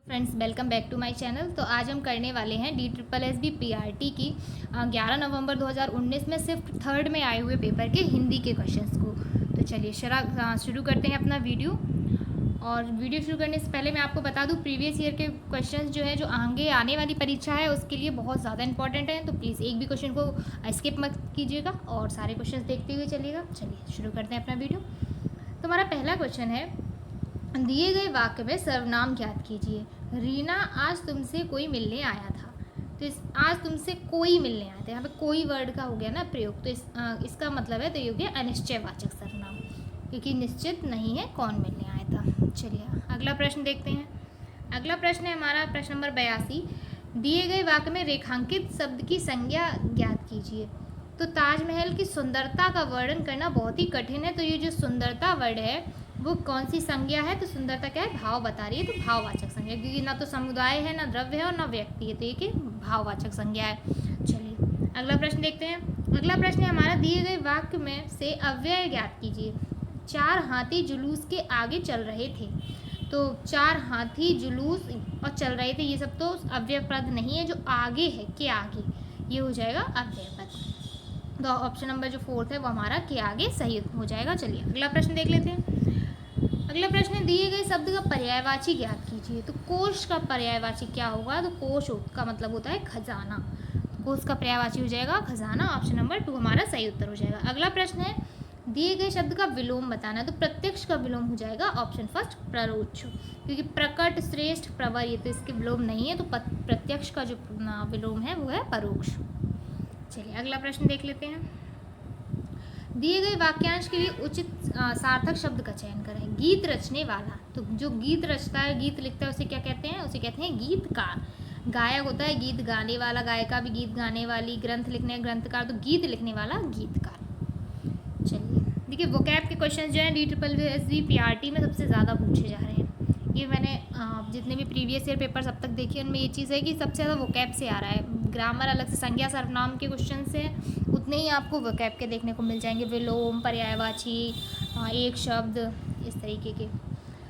Friends, welcome back to my channel. तो आज हम करने वाले हैं DSSB PRT की 11 नवंबर 2019 में सिर्फ थर्ड में आए हुए पेपर के हिंदी के क्वेश्चंस को। तो चलिए शुरू करते हैं अपना वीडियो। और वीडियो शुरू करने से पहले मैं आपको बता दूं, प्रीवियस ईयर के क्वेश्चंस जो है जो आगे आने वाली परीक्षा है उसके लिए बहुत ज़्यादा इंपॉर्टेंट है। तो प्लीज़ एक भी क्वेश्चन को स्किप मत कीजिएगा और सारे क्वेश्चन देखते हुए चलिएगा। चलिए शुरू करते हैं अपना वीडियो। तो हमारा पहला क्वेश्चन है, दिए गए वाक्य में सर्वनाम ज्ञात कीजिए। रीना आज तुमसे कोई मिलने आया था। तो आज तुमसे कोई मिलने आया था, यहाँ पे कोई वर्ड का हो गया ना प्रयोग। तो इसका मतलब है तो ये हो गया अनिश्चयवाचक सर्वनाम, क्योंकि निश्चित नहीं है कौन मिलने आया था। चलिए अगला प्रश्न देखते हैं। अगला प्रश्न है हमारा प्रश्न नंबर 82। दिए गए वाक्य में रेखांकित शब्द की संज्ञा ज्ञात कीजिए। तो ताजमहल की सुंदरता का वर्णन करना बहुत ही कठिन है। तो ये जो सुंदरता वर्ड है वो कौन सी संज्ञा है? तो सुंदरता क्या है? भाव बता रही है, तो भाववाचक संज्ञा, क्योंकि ना तो समुदाय है, ना द्रव्य है और ना व्यक्ति है, तो ये कि भाववाचक संज्ञा है। चलिए अगला प्रश्न देखते हैं। अगला प्रश्न है हमारा, दिए गए वाक्य में से अव्यय ज्ञात कीजिए। 4 हाथी जुलूस के आगे चल रहे थे। तो 4 हाथी जुलूस और चल रहे थे, ये सब तो अव्यय पद नहीं है। जो आगे है, के आगे, ये हो जाएगा अव्यय पद। तो ऑप्शन नंबर जो 4 है वो हमारा के आगे सही हो जाएगा। चलिए अगला प्रश्न देख लेते हैं। अगला प्रश्न है, दिए गए शब्द का पर्यायवाची ज्ञात कीजिए। तो कोश का पर्यायवाची क्या होगा? तो कोश का मतलब होता है खजाना। कोश का पर्यायवाची हो जाएगा खजाना। ऑप्शन नंबर 2 हमारा सही उत्तर हो जाएगा। अगला प्रश्न है, दिए गए शब्द का विलोम बताना। तो प्रत्यक्ष का विलोम हो जाएगा ऑप्शन फर्स्ट परोक्ष, क्योंकि प्रकट, श्रेष्ठ, प्रवर ये तो इसके विलोम नहीं है। तो प्रत्यक्ष का जो विलोम है वो है परोक्ष। चलिए अगला प्रश्न देख लेते हैं। दिए गए वाक्यांश के लिए उचित सार्थक शब्द का चयन करें। गीत रचने वाला, तो जो गीत रचता है, गीत लिखता है, उसे क्या कहते हैं? उसे कहते हैं गीतकार। गायक होता है गीत गाने वाला, गायिका भी गीत गाने वाली, ग्रंथ लिखने ग्रंथकार, तो गीत लिखने वाला गीतकार। चलिए देखिए, वोकैब के क्वेश्चन जो है DSSB PRT में सबसे ज़्यादा पूछे जा रहे हैं। ये मैंने जितने भी प्रीवियस ईयर पेपर्स अब तक देखे उनमें ये चीज़ है कि सबसे ज़्यादा वोकैब से आ रहा है। ग्रामर अलग से, संज्ञा सर्वनाम के क्वेश्चन से उतने ही आपको वोकैब के देखने को मिल जाएंगे। विलोम, पर्यायवाची, एक शब्द, इस तरीके के।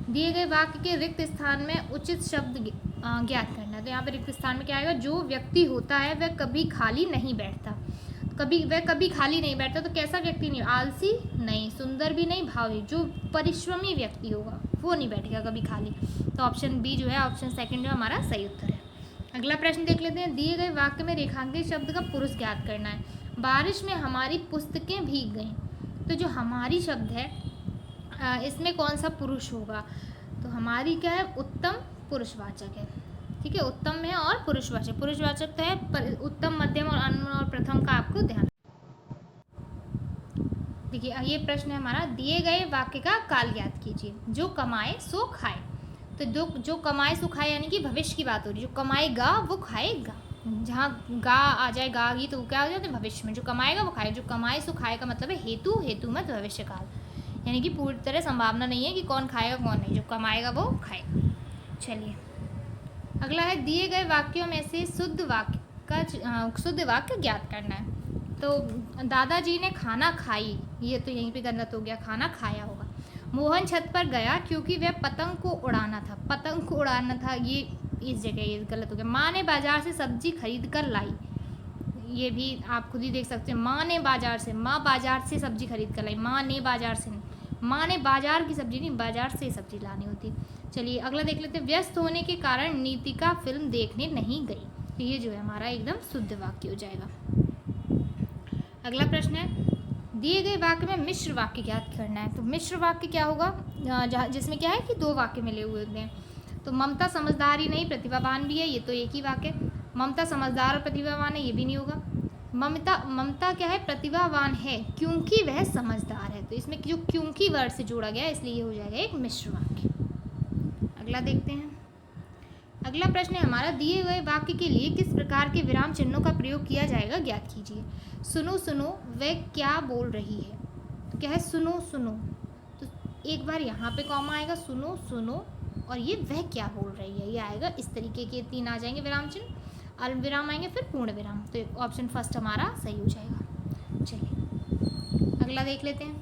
दिए गए वाक्य के रिक्त स्थान में उचित शब्द ज्ञात करना। तो यहाँ पर रिक्त स्थान में क्या आएगा? जो व्यक्ति होता है वह कभी खाली नहीं बैठता। वह कभी खाली नहीं बैठता। तो कैसा व्यक्ति नहीं? आलसी नहीं, सुंदर भी नहीं, भावी। जो परिश्रमी व्यक्ति होगा वो नहीं बैठेगा कभी खाली। तो ऑप्शन बी जो है, ऑप्शन सेकंड जो हमारा सही उत्तर है। अगला प्रश्न देख लेते हैं। दिए गए वाक्य में रेखांकित शब्द का पुरुष ज्ञात करना है। बारिश में हमारी पुस्तकें भीग गईं। तो जो हमारी शब्द है इसमें कौन सा पुरुष होगा? तो हमारी क्या है? उत्तम पुरुषवाचक है। ठीक है, उत्तम है और पुरुषवाचक। पुरुषवाचक तो है उत्तम, मध्यम और अन्य और प्रथम का आपको ध्यान। देखिए ये प्रश्न है हमारा, दिए गए वाक्य का काल ज्ञात कीजिए। जो कमाए सो खाए। तो जो कमाए सो खाए यानी कि भविष्य की बात हो रही है। जो कमाएगा वो खाएगा। जहाँ गा आ जाए, गागी, तो वो क्या हो जाता है? भविष्य में। जो कमाएगा वो खाएगा। जो कमाए सो खाए का मतलब है हेतु, हेतु मत भविष्य काल, यानी कि पूरी तरह संभावना नहीं है कि कौन खाएगा कौन नहीं। जो कमाएगा वो खाएगा। चलिए अगला है, दिए गए वाक्यों में से शुद्ध वाक्य ज्ञात करना है। तो दादाजी ने खाना खाई, ये तो यहीं पे गलत हो गया, खाना खाया होगा। मोहन छत पर गया क्योंकि वह पतंग को उड़ाना था। पतंग को उड़ाना था, ये इस जगह ये गलत हो गया। माँ ने बाजार से सब्जी खरीद कर लाई, ये भी आप खुद ही देख सकते हैं। माँ ने बाजार से, माँ बाजार से सब्जी खरीद कर लाई। माँ ने बाजार से नहीं, माँ ने बाजार की सब्जी नहीं, बाजार से सब्जी लानी होती। चलिए अगला देख लेते हैं। व्यस्त होने के कारण नीतिका फिल्म देखने नहीं गई। तो ये जो है हमारा एकदम शुद्ध वाक्य हो जाएगा। अगला प्रश्न है, दिए गए वाक्य में मिश्र वाक्य ज्ञात करना है। तो मिश्र वाक्य क्या होगा? जिसमें क्या है कि 2 वाक्य मिले हुए होते हैं। तो ममता समझदार ही नहीं, प्रतिभावान भी है, ये तो एक ही वाक्य। ममता समझदार और प्रतिभावान है, ये भी नहीं होगा। ममता क्या है? प्रतिभावान है क्योंकि वह समझदार है। तो इसमें जो क्योंकि वर्ड से जोड़ा गया है, इसलिए ये हो जाएगा एक मिश्र वाक्य। अगला देखते हैं। अगला प्रश्न है हमारा, दिए गए वाक्य के लिए किस प्रकार के विराम चिन्हों का प्रयोग किया जाएगा ज्ञात कीजिए। सुनो सुनो वह क्या बोल रही है। तो क्या है? सुनो सुनो, तो एक बार यहाँ पे कॉमा आएगा, सुनो सुनो, और ये वह क्या बोल रही है, ये आएगा। इस तरीके के 3 आ जाएंगे विराम चिन्ह। अल्प विराम आएंगे, फिर पूर्ण विराम। तो ऑप्शन फर्स्ट हमारा सही हो जाएगा। चलिए अगला देख लेते हैं।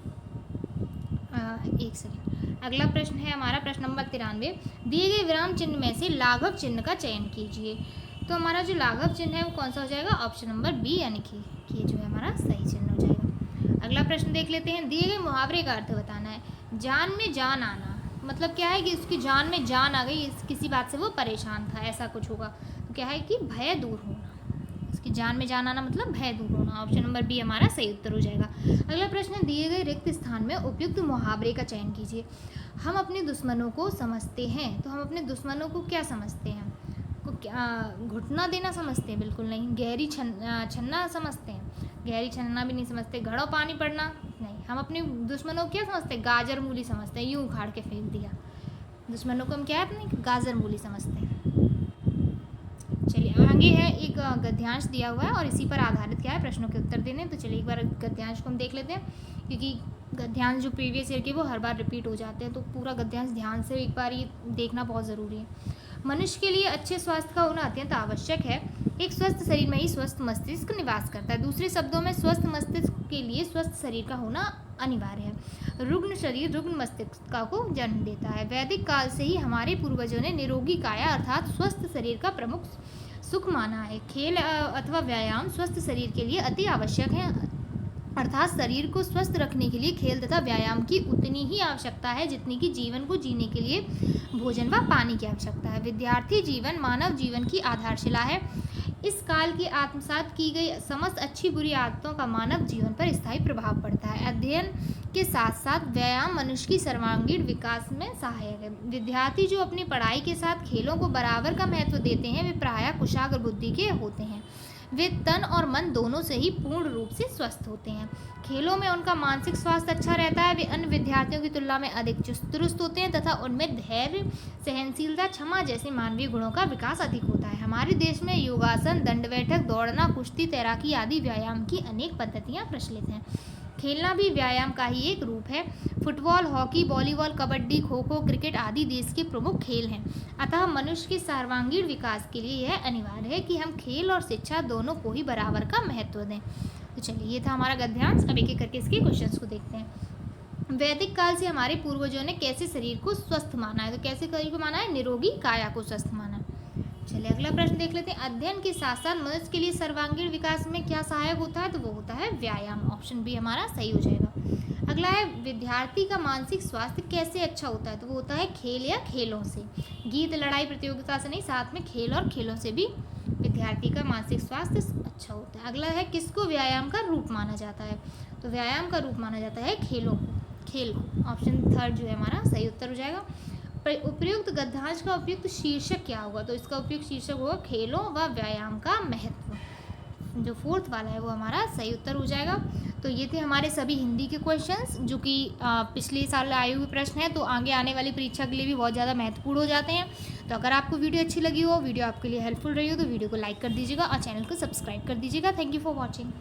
एक सेकेंड। अगला प्रश्न है हमारा प्रश्न नंबर 93। दिए गए विराम चिन्ह में से लाघव चिन्ह का चयन कीजिए। तो हमारा जो लाघव चिन्ह है वो कौन सा हो जाएगा? ऑप्शन नंबर बी, यानी कि ये जो है हमारा सही चिन्ह हो जाएगा। अगला प्रश्न देख लेते हैं। दिए गए मुहावरे का अर्थ बताना है। जान में जान आना मतलब क्या है कि उसकी जान में जान आ गई, किसी बात से वो परेशान था, ऐसा कुछ होगा। तो क्या है कि भय दूर होना, इसकी जान में जान आना मतलब भय दूर होना। ऑप्शन नंबर बी हमारा सही उत्तर हो जाएगा। अगला प्रश्न है। दिए गए रिक्त स्थान में उपयुक्त मुहावरे का चयन कीजिए। हम अपने दुश्मनों को समझते हैं। तो हम अपने दुश्मनों को क्या समझते हैं? को क्या घुटना देना समझते हैं? बिल्कुल नहीं। गहरी छन्ना समझते हैं? गहरी छन्ना भी नहीं समझते। घड़ों पानी पड़ना नहीं। हम अपने दुश्मनों को क्या समझते हैं? गाजर मूली समझते हैं। यूं उखाड़ के फेंक दिया। दुश्मनों को हम क्या है अपने? गाजर मूली समझते हैं। चलिए आगे है एक गद्यांश दिया हुआ है और इसी पर आधारित क्या है प्रश्नों के उत्तर देने। तो चलिए एक बार गद्यांश को हम देख लेते हैं, क्योंकि गद्यांश जो प्रीवियस ईयर के वो हर बार रिपीट हो जाते हैं, तो पूरा गद्यांश ध्यान से एक बार ये देखना बहुत ज़रूरी है। मनुष्य के लिए अच्छे स्वास्थ्य का होना अत्यंत आवश्यक है। एक स्वस्थ शरीर में ही स्वस्थ मस्तिष्क निवास करता है। दूसरे शब्दों में स्वस्थ मस्तिष्क के लिए स्वस्थ शरीर का होना अनिवार्य है। रुग्ण शरीर रुग्ण मस्तिष्क को जन्म देता है। वैदिक काल से ही हमारे पूर्वजों ने निरोगी काया अर्थात स्वस्थ शरीर का प्रमुख सुख माना है। खेल अथवा व्यायाम स्वस्थ शरीर के लिए अति आवश्यक है, अर्थात शरीर को स्वस्थ रखने के लिए खेल तथा व्यायाम की उतनी ही आवश्यकता है जितनी कि जीवन को जीने के लिए भोजन व पानी की आवश्यकता है। विद्यार्थी जीवन मानव जीवन की आधारशिला है। इस काल की आत्मसात की गई समस्त अच्छी बुरी आदतों का मानव जीवन पर स्थायी प्रभाव पड़ता है। अध्ययन के साथ साथ व्यायाम मनुष्य की सर्वांगीण विकास में सहायक है। विद्यार्थी जो अपनी पढ़ाई के साथ खेलों को बराबर का महत्व देते हैं वे प्रायः कुशाग्र बुद्धि के होते हैं। वे तन और मन दोनों से ही पूर्ण रूप से स्वस्थ होते हैं। खेलों में उनका मानसिक स्वास्थ्य अच्छा रहता है। वे अन्य विद्यार्थियों की तुलना में अधिक चुस्त दुरुस्त होते हैं तथा उनमें धैर्य, सहनशीलता, क्षमा जैसे मानवीय गुणों का विकास अधिक होता है। हमारे देश में योगासन, दंड बैठक, दौड़ना, कुश्ती, तैराकी आदि व्यायाम की अनेक पद्धतियाँ प्रचलित हैं। खेलना भी व्यायाम का ही एक रूप है। Football, hockey, volleyball, kabaddi, kho kho, cricket आदि देश के प्रमुख खेल हैं। अतः मनुष्य के सर्वांगीण विकास के लिए यह अनिवार्य है कि हम खेल और शिक्षा दोनों को ही बराबर का महत्व दें। तो चलिए ये था हमारा गद्यांश। अब एक एक करके इसके क्वेश्चंस को देखते हैं। वैदिक काल से हमारे पूर्वजों ने कैसे शरीर को स्वस्थ माना है? तो कैसे शरीर को माना है? निरोगी काया को स्वस्थ माना। चलिए अगला प्रश्न देख लेते हैं। अध्ययन के साथ साथ मनुष्य के लिए सर्वांगीण विकास में क्या सहायक होता है? तो वो होता है व्यायाम। ऑप्शन बी हमारा सही हो जाएगा। अगला है विद्यार्थी का मानसिक स्वास्थ्य कैसे अच्छा होता है? तो वो होता है खेल या खेलों से। गीत, लड़ाई प्रतियोगिता से नहीं, साथ में खेल और खेलों से भी विद्यार्थी का मानसिक स्वास्थ्य अच्छा होता है। अगला है किसको व्यायाम का रूप माना जाता है? तो व्यायाम का रूप माना जाता है खेलों को, खेल को। ऑप्शन थर्ड जो है हमारा सही उत्तर हो जाएगा। उपयुक्त गद्यांश का उपयुक्त शीर्षक क्या होगा? तो इसका उपयुक्त शीर्षक होगा खेलों व व्यायाम का महत्व। जो फोर्थ वाला है वो हमारा सही उत्तर हो जाएगा। तो ये थे हमारे सभी हिंदी के क्वेश्चंस जो कि पिछले साल आए हुए प्रश्न हैं, तो आगे आने वाली परीक्षा के लिए भी बहुत ज़्यादा महत्वपूर्ण हो जाते हैं। तो अगर आपको वीडियो अच्छी लगी हो, वीडियो आपके लिए हेल्पफुल रही हो, तो वीडियो को लाइक कर दीजिएगा और चैनल को सब्सक्राइब कर दीजिएगा। Thank you for watching.